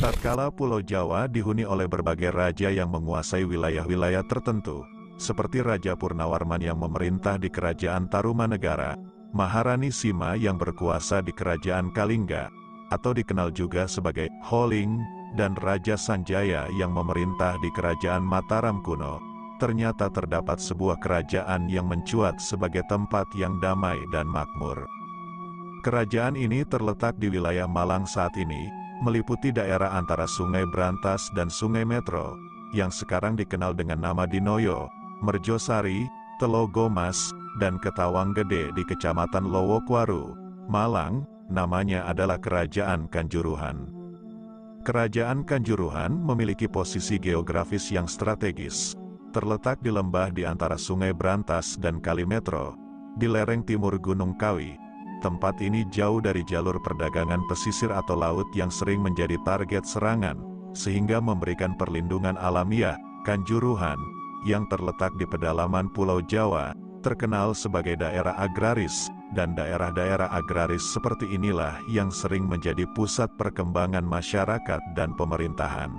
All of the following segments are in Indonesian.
Tatkala Pulau Jawa dihuni oleh berbagai raja yang menguasai wilayah-wilayah tertentu, seperti Raja Purnawarman yang memerintah di Kerajaan Tarumanegara, Maharani Sima yang berkuasa di Kerajaan Kalingga, atau dikenal juga sebagai Holing, dan Raja Sanjaya yang memerintah di Kerajaan Mataram kuno, ternyata terdapat sebuah kerajaan yang mencuat sebagai tempat yang damai dan makmur. Kerajaan ini terletak di wilayah Malang saat ini, meliputi daerah antara Sungai Brantas dan Sungai Metro, yang sekarang dikenal dengan nama Dinoyo, Merjosari, Telogomas, dan Ketawang Gede di Kecamatan Lowokwaru, Malang. Namanya adalah Kerajaan Kanjuruhan. Kerajaan Kanjuruhan memiliki posisi geografis yang strategis, terletak di lembah di antara Sungai Brantas dan Kali Metro, di lereng timur Gunung Kawi. Tempat ini jauh dari jalur perdagangan pesisir atau laut yang sering menjadi target serangan, sehingga memberikan perlindungan alamiah. Kanjuruhan, yang terletak di pedalaman Pulau Jawa, terkenal sebagai daerah agraris, dan daerah-daerah agraris seperti inilah yang sering menjadi pusat perkembangan masyarakat dan pemerintahan.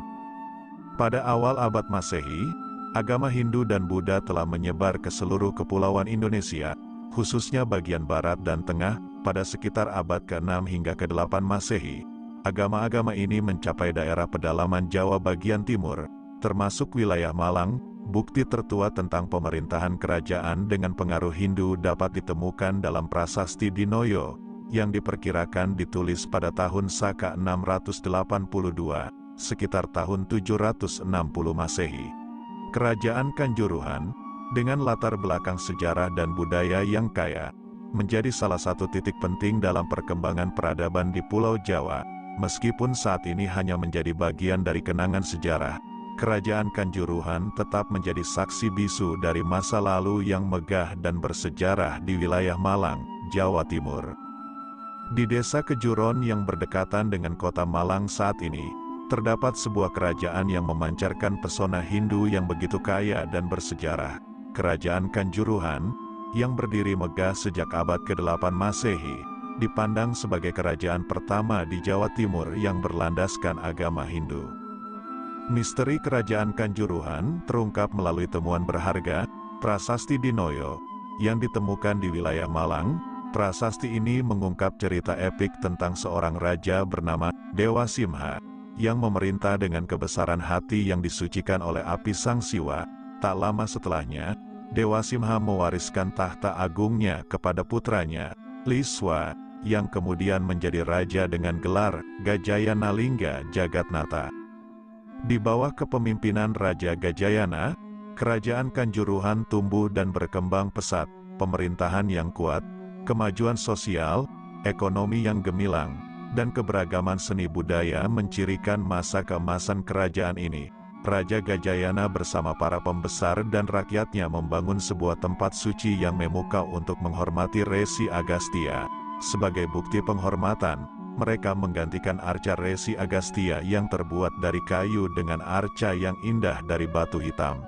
Pada awal abad Masehi, agama Hindu dan Buddha telah menyebar ke seluruh kepulauan Indonesia, khususnya bagian barat dan tengah. Pada sekitar abad ke-6 hingga ke-8 Masehi, agama-agama ini mencapai daerah pedalaman Jawa bagian timur, termasuk wilayah Malang. Bukti tertua tentang pemerintahan kerajaan dengan pengaruh Hindu dapat ditemukan dalam prasasti Dinoyo, yang diperkirakan ditulis pada tahun Saka 682, sekitar tahun 760 Masehi. Kerajaan Kanjuruhan, dengan latar belakang sejarah dan budaya yang kaya, menjadi salah satu titik penting dalam perkembangan peradaban di Pulau Jawa. Meskipun saat ini hanya menjadi bagian dari kenangan sejarah, Kerajaan Kanjuruhan tetap menjadi saksi bisu dari masa lalu yang megah dan bersejarah di wilayah Malang, Jawa Timur. Di desa Kejuron yang berdekatan dengan kota Malang saat ini, terdapat sebuah kerajaan yang memancarkan pesona Hindu yang begitu kaya dan bersejarah. Kerajaan Kanjuruhan, yang berdiri megah sejak abad ke-8 Masehi, dipandang sebagai kerajaan pertama di Jawa Timur yang berlandaskan agama Hindu. Misteri Kerajaan Kanjuruhan terungkap melalui temuan berharga, Prasasti Dinoyo, yang ditemukan di wilayah Malang. Prasasti ini mengungkap cerita epik tentang seorang raja bernama Dewa Simha, yang memerintah dengan kebesaran hati yang disucikan oleh api Sang Siwa. Tak lama setelahnya, Dewa Simha mewariskan tahta agungnya kepada putranya, Liswa, yang kemudian menjadi raja dengan gelar Gajayana Lingga Jagatnata. Di bawah kepemimpinan Raja Gajayana, Kerajaan Kanjuruhan tumbuh dan berkembang pesat. Pemerintahan yang kuat, kemajuan sosial, ekonomi yang gemilang, dan keberagaman seni budaya mencirikan masa keemasan kerajaan ini. Raja Gajayana bersama para pembesar dan rakyatnya membangun sebuah tempat suci yang memukau untuk menghormati Resi Agastya. Sebagai bukti penghormatan, mereka menggantikan arca Resi Agastya yang terbuat dari kayu dengan arca yang indah dari batu hitam.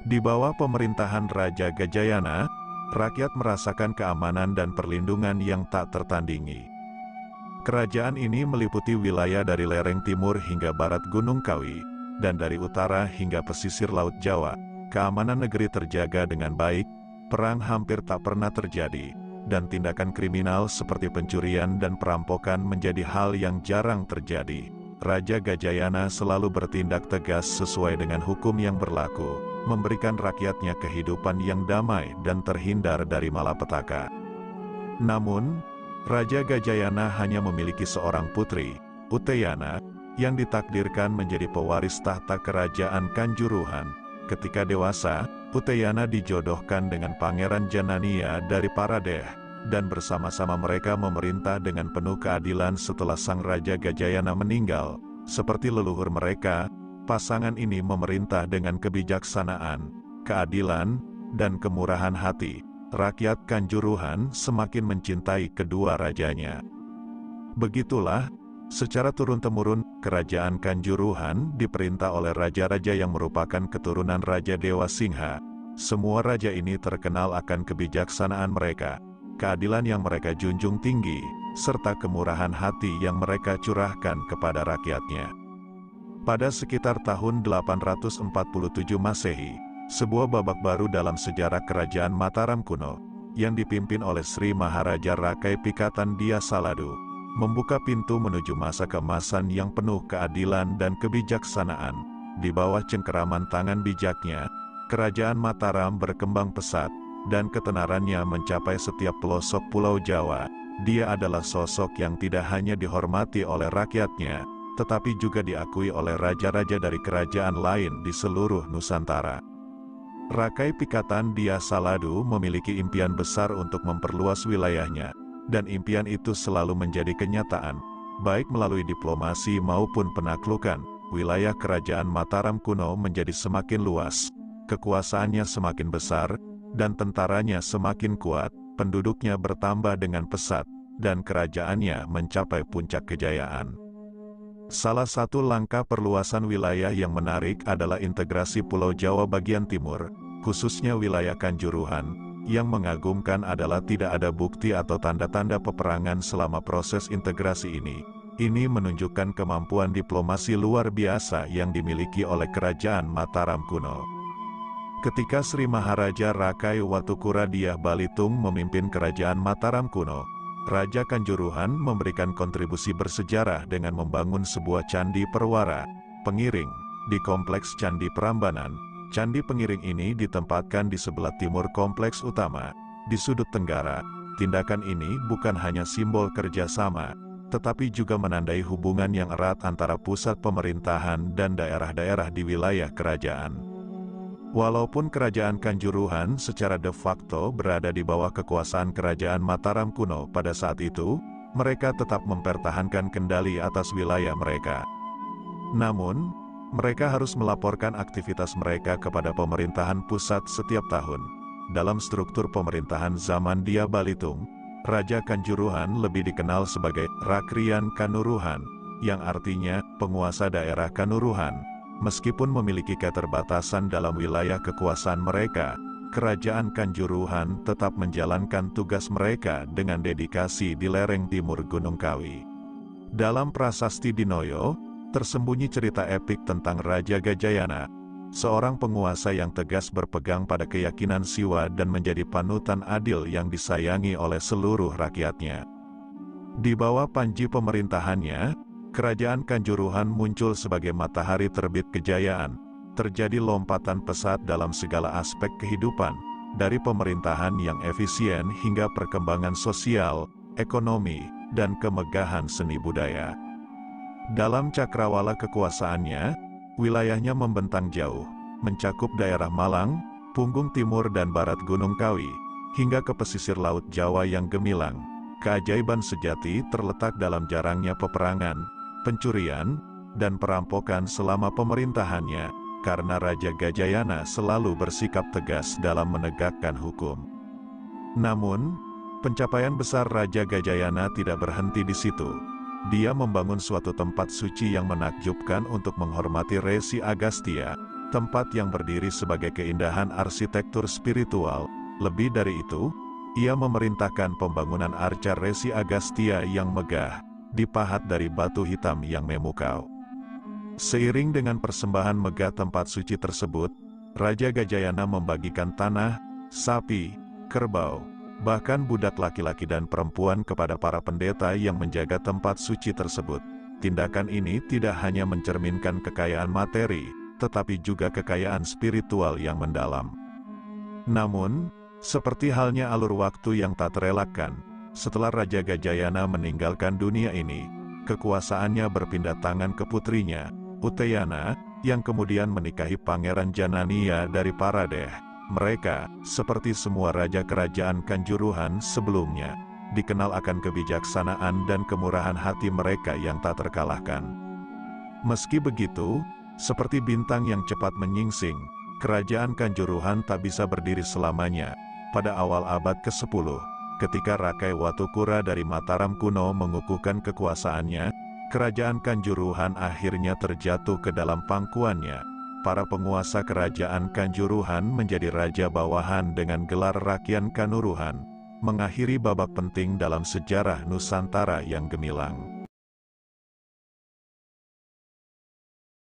Di bawah pemerintahan Raja Gajayana, rakyat merasakan keamanan dan perlindungan yang tak tertandingi. Kerajaan ini meliputi wilayah dari lereng timur hingga barat Gunung Kawi, dan dari utara hingga pesisir Laut Jawa. Keamanan negeri terjaga dengan baik, perang hampir tak pernah terjadi, dan tindakan kriminal seperti pencurian dan perampokan menjadi hal yang jarang terjadi. Raja Gajayana selalu bertindak tegas sesuai dengan hukum yang berlaku, memberikan rakyatnya kehidupan yang damai dan terhindar dari malapetaka. Namun, Raja Gajayana hanya memiliki seorang putri, Uteyana, yang ditakdirkan menjadi pewaris tahta Kerajaan Kanjuruhan. Ketika dewasa, Uteyana dijodohkan dengan Pangeran Janania dari Paradeh, dan bersama-sama mereka memerintah dengan penuh keadilan setelah Sang Raja Gajayana meninggal. Seperti leluhur mereka, pasangan ini memerintah dengan kebijaksanaan, keadilan, dan kemurahan hati. Rakyat Kanjuruhan semakin mencintai kedua rajanya. Begitulah, secara turun-temurun, Kerajaan Kanjuruhan diperintah oleh raja-raja yang merupakan keturunan Raja Dewa Singha. Semua raja ini terkenal akan kebijaksanaan mereka, keadilan yang mereka junjung tinggi, serta kemurahan hati yang mereka curahkan kepada rakyatnya. Pada sekitar tahun 847 Masehi, sebuah babak baru dalam sejarah kerajaan Mataram kuno, yang dipimpin oleh Sri Maharaja Rakai Pikatan Dia Saladu, membuka pintu menuju masa keemasan yang penuh keadilan dan kebijaksanaan. Di bawah cengkeraman tangan bijaknya, kerajaan Mataram berkembang pesat, dan ketenarannya mencapai setiap pelosok Pulau Jawa. Dia adalah sosok yang tidak hanya dihormati oleh rakyatnya, tetapi juga diakui oleh raja-raja dari kerajaan lain di seluruh Nusantara. Rakai Pikatan Dia Saladu memiliki impian besar untuk memperluas wilayahnya, dan impian itu selalu menjadi kenyataan, baik melalui diplomasi maupun penaklukan. Wilayah kerajaan Mataram kuno menjadi semakin luas, kekuasaannya semakin besar, dan tentaranya semakin kuat, penduduknya bertambah dengan pesat, dan kerajaannya mencapai puncak kejayaan. Salah satu langkah perluasan wilayah yang menarik adalah integrasi Pulau Jawa bagian timur, khususnya wilayah Kanjuruhan. Yang mengagumkan adalah tidak ada bukti atau tanda-tanda peperangan selama proses integrasi ini. Ini menunjukkan kemampuan diplomasi luar biasa yang dimiliki oleh kerajaan Mataram kuno. Ketika Sri Maharaja Rakai Watukura Dyah Balitung memimpin kerajaan Mataram kuno, Raja Kanjuruhan memberikan kontribusi bersejarah dengan membangun sebuah candi perwara, pengiring, di kompleks Candi Prambanan. Candi pengiring ini ditempatkan di sebelah timur kompleks utama, di sudut tenggara. Tindakan ini bukan hanya simbol kerjasama, tetapi juga menandai hubungan yang erat antara pusat pemerintahan dan daerah-daerah di wilayah kerajaan. Walaupun kerajaan Kanjuruhan secara de facto berada di bawah kekuasaan kerajaan Mataram kuno pada saat itu, mereka tetap mempertahankan kendali atas wilayah mereka. Namun, mereka harus melaporkan aktivitas mereka kepada pemerintahan pusat setiap tahun. Dalam struktur pemerintahan zaman Dyah Balitung, Raja Kanjuruhan lebih dikenal sebagai Rakrian Kanuruhan, yang artinya penguasa daerah Kanuruhan. Meskipun memiliki keterbatasan dalam wilayah kekuasaan mereka, kerajaan Kanjuruhan tetap menjalankan tugas mereka dengan dedikasi di lereng timur Gunung Kawi. Dalam prasasti Dinoyo, tersembunyi cerita epik tentang Raja Gajayana, seorang penguasa yang tegas berpegang pada keyakinan Siwa dan menjadi panutan adil yang disayangi oleh seluruh rakyatnya. Di bawah panji pemerintahannya, kerajaan Kanjuruhan muncul sebagai matahari terbit kejayaan. Terjadi lompatan pesat dalam segala aspek kehidupan, dari pemerintahan yang efisien hingga perkembangan sosial, ekonomi, dan kemegahan seni budaya. Dalam cakrawala kekuasaannya, wilayahnya membentang jauh, mencakup daerah Malang, punggung timur dan barat Gunung Kawi, hingga ke pesisir Laut Jawa yang gemilang. Keajaiban sejati terletak dalam jarangnya peperangan, pencurian, dan perampokan selama pemerintahannya, karena Raja Gajayana selalu bersikap tegas dalam menegakkan hukum. Namun, pencapaian besar Raja Gajayana tidak berhenti di situ. Dia membangun suatu tempat suci yang menakjubkan untuk menghormati Resi Agastya, tempat yang berdiri sebagai keindahan arsitektur spiritual. Lebih dari itu, ia memerintahkan pembangunan arca Resi Agastya yang megah, dipahat dari batu hitam yang memukau. Seiring dengan persembahan megah tempat suci tersebut, Raja Gajayana membagikan tanah, sapi, kerbau, bahkan budak laki-laki dan perempuan kepada para pendeta yang menjaga tempat suci tersebut. Tindakan ini tidak hanya mencerminkan kekayaan materi, tetapi juga kekayaan spiritual yang mendalam. Namun, seperti halnya alur waktu yang tak terelakkan, setelah Raja Gajayana meninggalkan dunia ini, kekuasaannya berpindah tangan ke putrinya, Utayana, yang kemudian menikahi Pangeran Janania dari Paradeh. Mereka, seperti semua raja kerajaan Kanjuruhan sebelumnya, dikenal akan kebijaksanaan dan kemurahan hati mereka yang tak terkalahkan. Meski begitu, seperti bintang yang cepat menyingsing, kerajaan Kanjuruhan tak bisa berdiri selamanya. Pada awal abad ke-10, ketika Rakai Watukura dari Mataram kuno mengukuhkan kekuasaannya, kerajaan Kanjuruhan akhirnya terjatuh ke dalam pangkuannya. Para penguasa kerajaan Kanjuruhan menjadi raja bawahan dengan gelar Rakian Kanuruhan. mengakhiri babak penting dalam sejarah Nusantara yang gemilang.